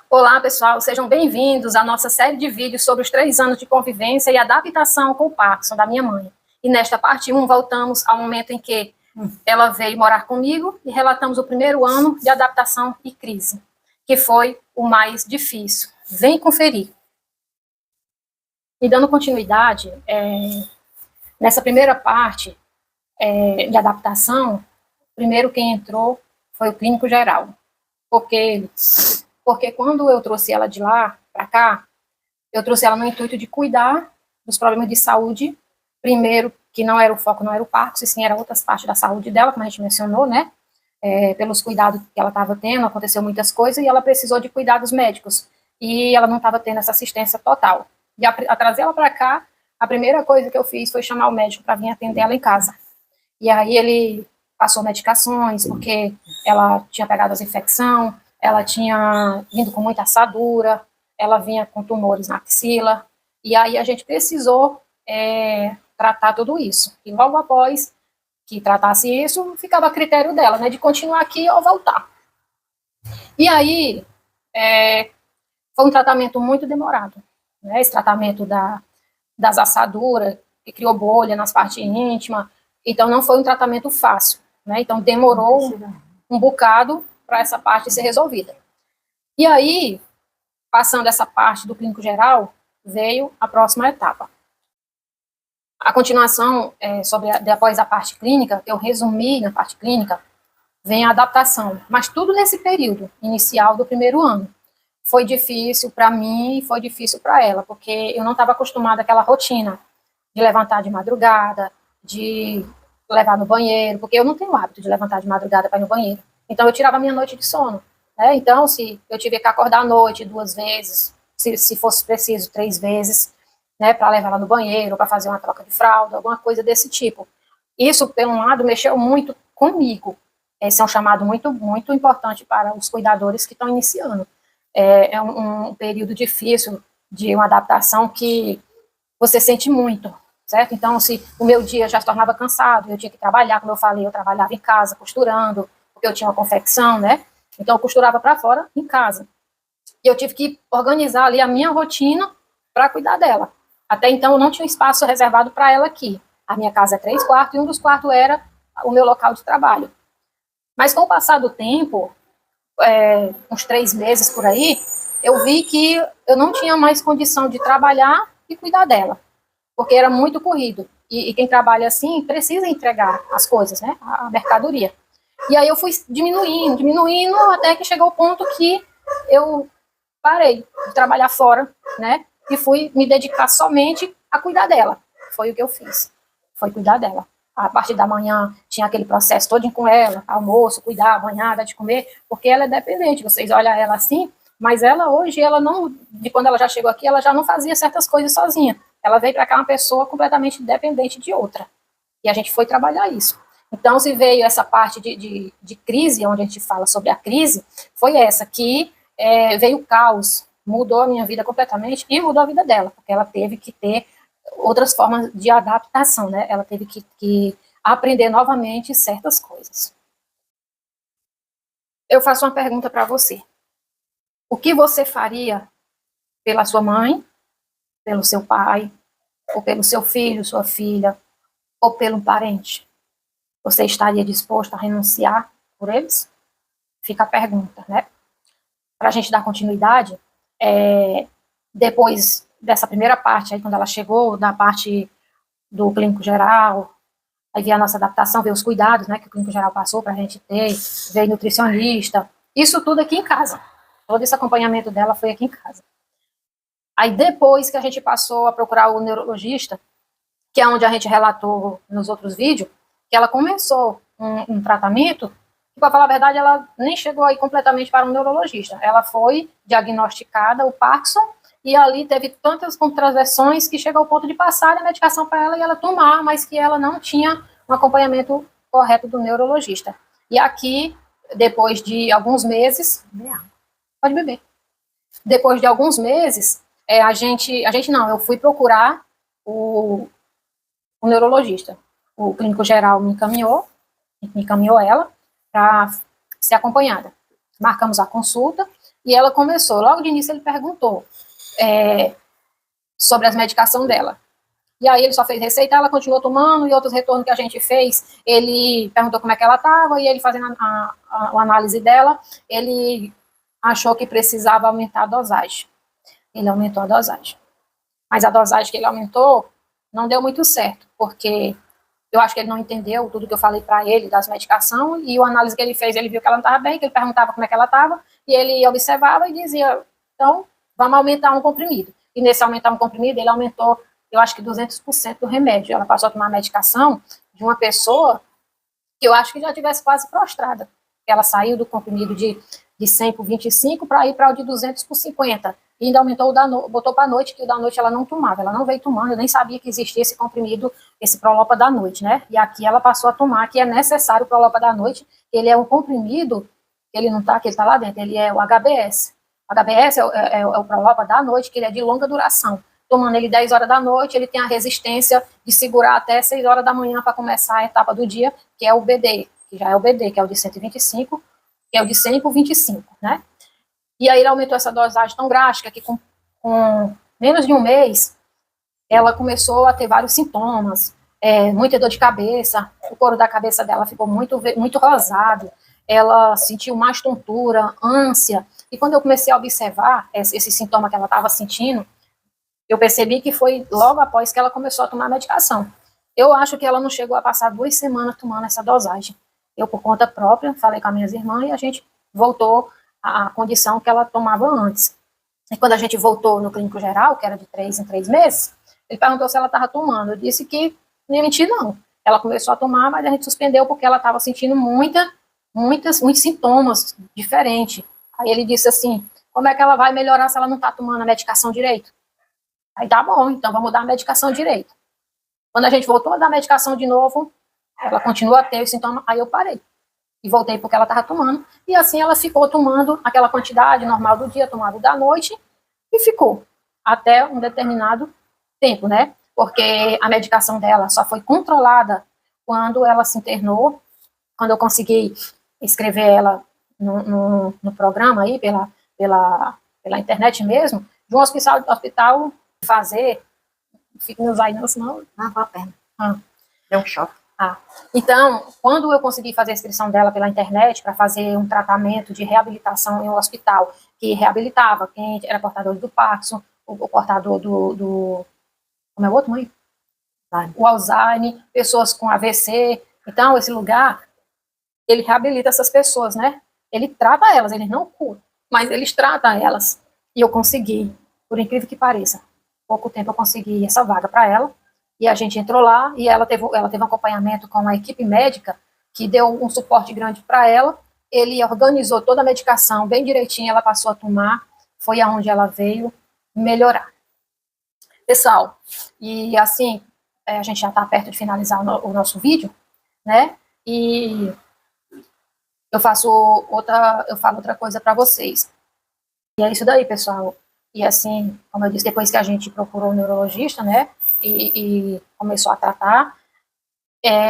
Olá, pessoal, sejam bem-vindos à nossa série de vídeos sobre os 3 anos de convivência e adaptação com o Parkinson da minha mãe. E nesta parte 1, voltamos ao momento em que ela veio morar comigo e relatamos o primeiro ano de adaptação e crise, que foi o mais difícil. Vem conferir. E dando continuidade, nessa primeira parte de adaptação, primeiro quem entrou foi o clínico geral, porque quando eu trouxe ela de lá para cá, eu trouxe ela no intuito de cuidar dos problemas de saúde, primeiro, que não era o foco, não era o Parkinson, sim, era outras partes da saúde dela, como a gente mencionou, né, pelos cuidados que ela estava tendo, aconteceu muitas coisas, e ela precisou de cuidados médicos, e ela não estava tendo essa assistência total. E a trazer ela para cá, a primeira coisa que eu fiz foi chamar o médico para vir atender ela em casa. E aí ele passou medicações, porque ela tinha pegado as infecções, ela tinha vindo com muita assadura, ela vinha com tumores na axila, e aí a gente precisou tratar tudo isso. E logo após que tratasse isso, ficava a critério dela, né, de continuar aqui ou voltar. E aí, foi um tratamento muito demorado, né, esse tratamento das assaduras, que criou bolha nas partes íntimas, então não foi um tratamento fácil, né, então demorou um bocado para essa parte ser resolvida. E aí, passando essa parte do clínico geral, veio a próxima etapa. A continuação, após a parte clínica, eu resumi na parte clínica, vem a adaptação, mas tudo nesse período inicial do primeiro ano. Foi difícil para mim e foi difícil para ela, porque eu não estava acostumada àquela rotina de levantar de madrugada, de levar no banheiro, porque eu não tenho o hábito de levantar de madrugada para ir no banheiro. Então, eu tirava a minha noite de sono. Né? Então, se eu tive que acordar à noite 2 vezes, se fosse preciso 3 vezes, né, para levar ela no banheiro, para fazer uma troca de fralda, alguma coisa desse tipo. Isso, por um lado, mexeu muito comigo. Esse é um chamado muito, muito importante para os cuidadores que estão iniciando. É um período difícil de uma adaptação que você sente muito, certo? Então, se o meu dia já se tornava cansado, eu tinha que trabalhar, como eu falei, eu trabalhava em casa, costurando, porque eu tinha uma confecção, né? Então, eu costurava para fora, em casa. E eu tive que organizar ali a minha rotina para cuidar dela. Até então, eu não tinha um espaço reservado para ela aqui. A minha casa é 3 quartos e um dos quartos era o meu local de trabalho. Mas com o passar do tempo, uns 3 meses por aí, eu vi que eu não tinha mais condição de trabalhar e cuidar dela, porque era muito corrido. E quem trabalha assim precisa entregar as coisas, né, a mercadoria. E aí eu fui diminuindo, até que chegou o ponto que eu parei de trabalhar fora, né, e fui me dedicar somente a cuidar dela. Foi o que eu fiz, foi cuidar dela. A partir da manhã tinha aquele processo todo com ela, almoço, cuidar, banhar, dar de comer, porque ela é dependente. Vocês olham ela assim, mas ela hoje, ela não, de quando ela já chegou aqui, ela já não fazia certas coisas sozinha. Ela veio para cá uma pessoa completamente dependente de outra. E a gente foi trabalhar isso. Então, se veio essa parte de crise, onde a gente fala sobre a crise, foi essa, que veio o caos, mudou a minha vida completamente e mudou a vida dela, porque ela teve que ter outras formas de adaptação, né? Ela teve que aprender novamente certas coisas. Eu faço uma pergunta para você. O que você faria pela sua mãe, pelo seu pai, ou pelo seu filho, sua filha, ou pelo parente? Você estaria disposto a renunciar por eles? Fica a pergunta, né? Para a gente dar continuidade, depois dessa primeira parte, aí quando ela chegou, da parte do clínico geral, aí veio a nossa adaptação, veio os cuidados, né, que o clínico geral passou para a gente ter, veio nutricionista, isso tudo aqui em casa. Todo esse acompanhamento dela foi aqui em casa. Aí depois que a gente passou a procurar o neurologista, que é onde a gente relatou nos outros vídeos, que ela começou um tratamento, e para falar a verdade, ela nem chegou aí completamente para um neurologista. Ela foi diagnosticada, o Parkinson, e ali teve tantas contraversões que chegou ao ponto de passar a medicação para ela e ela tomar, mas que ela não tinha um acompanhamento correto do neurologista. E aqui, depois de alguns meses, pode beber. Depois de alguns meses, eu fui procurar o neurologista. O clínico geral me encaminhou ela para ser acompanhada. Marcamos a consulta E ela começou, logo de início ele perguntou sobre as medicações dela. E aí ele só fez receita, ela continuou tomando, e outros retornos que a gente fez, ele perguntou como é que ela estava, e ele fazendo a análise dela, ele achou que precisava aumentar a dosagem. Ele aumentou a dosagem. Mas a dosagem que ele aumentou não deu muito certo, porque eu acho que ele não entendeu tudo que eu falei para ele das medicações, e a análise que ele fez, ele viu que ela não estava bem, que ele perguntava como é que ela estava, e ele observava e dizia, então, vamos aumentar um comprimido. E nesse aumentar um comprimido, ele aumentou, eu acho que 200% do remédio. Ela passou a tomar medicação de uma pessoa que eu acho que já tivesse quase prostrada. Ela saiu do comprimido de 100 por 25 para ir para o de 200 por 50. E ainda aumentou botou para a noite, que o da noite ela não tomava, ela não veio tomando, eu nem sabia que existia esse comprimido, esse Prolopa da noite, né? E aqui ela passou a tomar, que é necessário o Prolopa da noite, ele é um comprimido, ele não tá, que ele tá lá dentro, ele é o HBS. O HBS é o Prolopa da noite, que ele é de longa duração. Tomando ele 10 horas da noite, ele tem a resistência de segurar até 6 horas da manhã para começar a etapa do dia, que é o BD, que já é o BD, que é o de 125, que é o de 100 por 25, né? E aí ele aumentou essa dosagem tão drástica que com menos de um mês, ela começou a ter vários sintomas, muita dor de cabeça, o couro da cabeça dela ficou muito rosado, ela sentiu mais tontura, ânsia, e quando eu comecei a observar esse sintoma que ela estava sentindo, eu percebi que foi logo após que ela começou a tomar a medicação. Eu acho que ela não chegou a passar 2 semanas tomando essa dosagem. Eu, por conta própria, falei com as minhas irmãs e a gente voltou à condição que ela tomava antes. E quando a gente voltou no clínico geral, que era de 3 em 3 meses, ele perguntou se ela estava tomando. Eu disse que não ia mentir, não. Ela começou a tomar, mas a gente suspendeu porque ela estava sentindo muitos sintomas diferentes. Aí ele disse assim, como é que ela vai melhorar se ela não está tomando a medicação direito? Aí tá bom, então vamos dar a medicação direito. Quando a gente voltou a dar a medicação de novo, ela continua a ter os sintomas, aí eu parei. E voltei porque ela estava tomando. E assim ela ficou tomando aquela quantidade normal do dia, tomava da noite, e ficou. Até um determinado tempo, né? Porque a medicação dela só foi controlada quando ela se internou, quando eu consegui escrever ela no programa aí, pela internet mesmo, de um hospital fazer, fica nos aí não, senão não vou a perna. Deu um choque. Então, quando eu consegui fazer a inscrição dela pela internet para fazer um tratamento de reabilitação em um hospital que reabilitava quem era portador do Parkinson, o portador do como é o outro, mãe? O Alzheimer, pessoas com AVC. Então, esse lugar, ele reabilita essas pessoas, né? Ele trata elas, ele não cura, mas eles tratam elas. E eu consegui, por incrível que pareça, pouco tempo eu consegui essa vaga para ela, e a gente entrou lá, e ela teve um acompanhamento com a equipe médica, que deu um suporte grande para ela, ele organizou toda a medicação bem direitinho, ela passou a tomar, foi aonde ela veio melhorar. Pessoal, e assim, a gente já está perto de finalizar o nosso vídeo, né, e eu falo outra coisa para vocês. E é isso daí, pessoal. E assim, como eu disse, depois que a gente procurou o neurologista, né, e começou a tratar,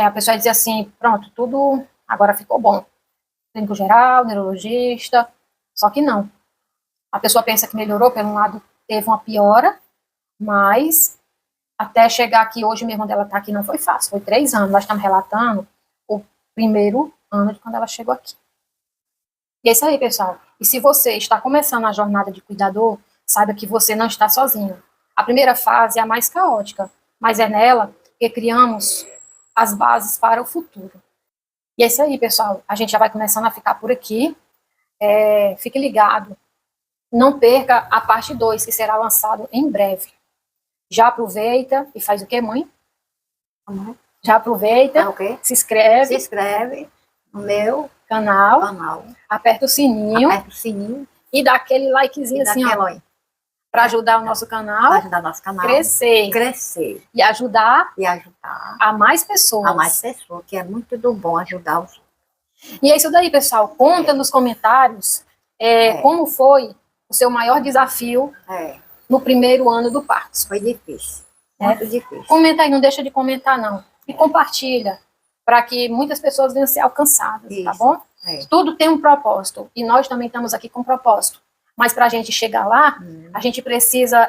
a pessoa dizia assim, pronto, tudo agora ficou bom. Clínico geral, neurologista, só que não. A pessoa pensa que melhorou, pelo lado teve uma piora, mas até chegar aqui, hoje mesmo dela tá aqui, não foi fácil, foi 3 anos, nós estamos relatando o primeiro ano de quando ela chegou aqui. E é isso aí, pessoal. E se você está começando a jornada de cuidador, saiba que você não está sozinho. A primeira fase é a mais caótica, mas é nela que criamos as bases para o futuro. E é isso aí, pessoal. A gente já vai começando a ficar por aqui. Fique ligado. Não perca a parte 2, que será lançado em breve. Já aproveita e faz o quê, mãe? Já aproveita, se inscreve no meu canal. Aperta o sininho. E dá aquele likezinho assim, ó. Para ajudar o nosso canal a crescer. E ajudar a mais pessoas. Que é muito do bom ajudar os outros. E é isso daí, pessoal. Conta nos comentários como foi o seu maior desafio no primeiro ano do Parkinson. Foi difícil. Muito difícil. Comenta aí, não deixa de comentar, não. E compartilha, para que muitas pessoas venham ser alcançadas, tá bom? Tudo tem um propósito. E nós também estamos aqui com propósito. Mas para a gente chegar lá, a gente precisa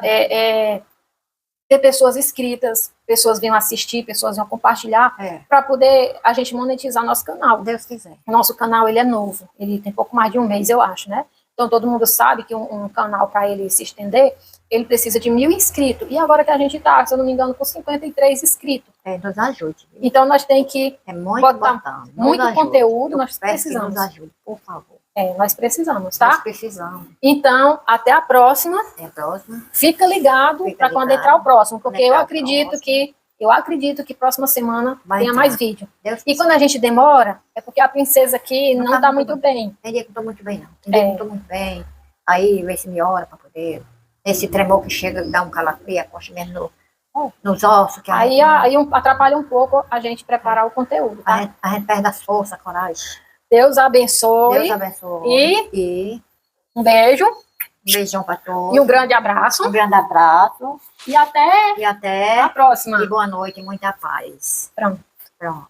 ter pessoas inscritas, pessoas venham assistir, pessoas venham compartilhar, para poder a gente monetizar nosso canal. Deus quiser. Nosso canal, ele é novo, ele tem pouco mais de um mês, eu acho, né? Então, todo mundo sabe que um canal, para ele se estender, ele precisa de 1.000 inscritos. E agora que a gente está, se eu não me engano, com 53 inscritos. Nos ajude. Viu? Então, nós temos que muito botar importante. muito conteúdo, nós Peço que precisamos. nos ajude, por favor. Nós precisamos, tá? Nós precisamos. Então, até a próxima. Até a próxima. Fica ligado para quando entrar o próximo, porque eu acredito que próxima semana tenha mais vídeo. E quando a gente demora, é porque a princesa aqui não está muito bem. Tem dia que não estou muito bem, não. Tem dia que não estou muito bem. Aí, vê se melhora para poder... Esse tremor que chega, dá um calafrio, a coxa mesmo nos ossos. Que aí atrapalha um pouco a gente preparar o conteúdo, tá? A gente perde as forças, a coragem. Deus abençoe. Deus abençoe. E um beijo. Um beijão para todos. E um grande abraço. Um grande abraço. E até a próxima. E boa noite. E muita paz. Pronto. Pronto.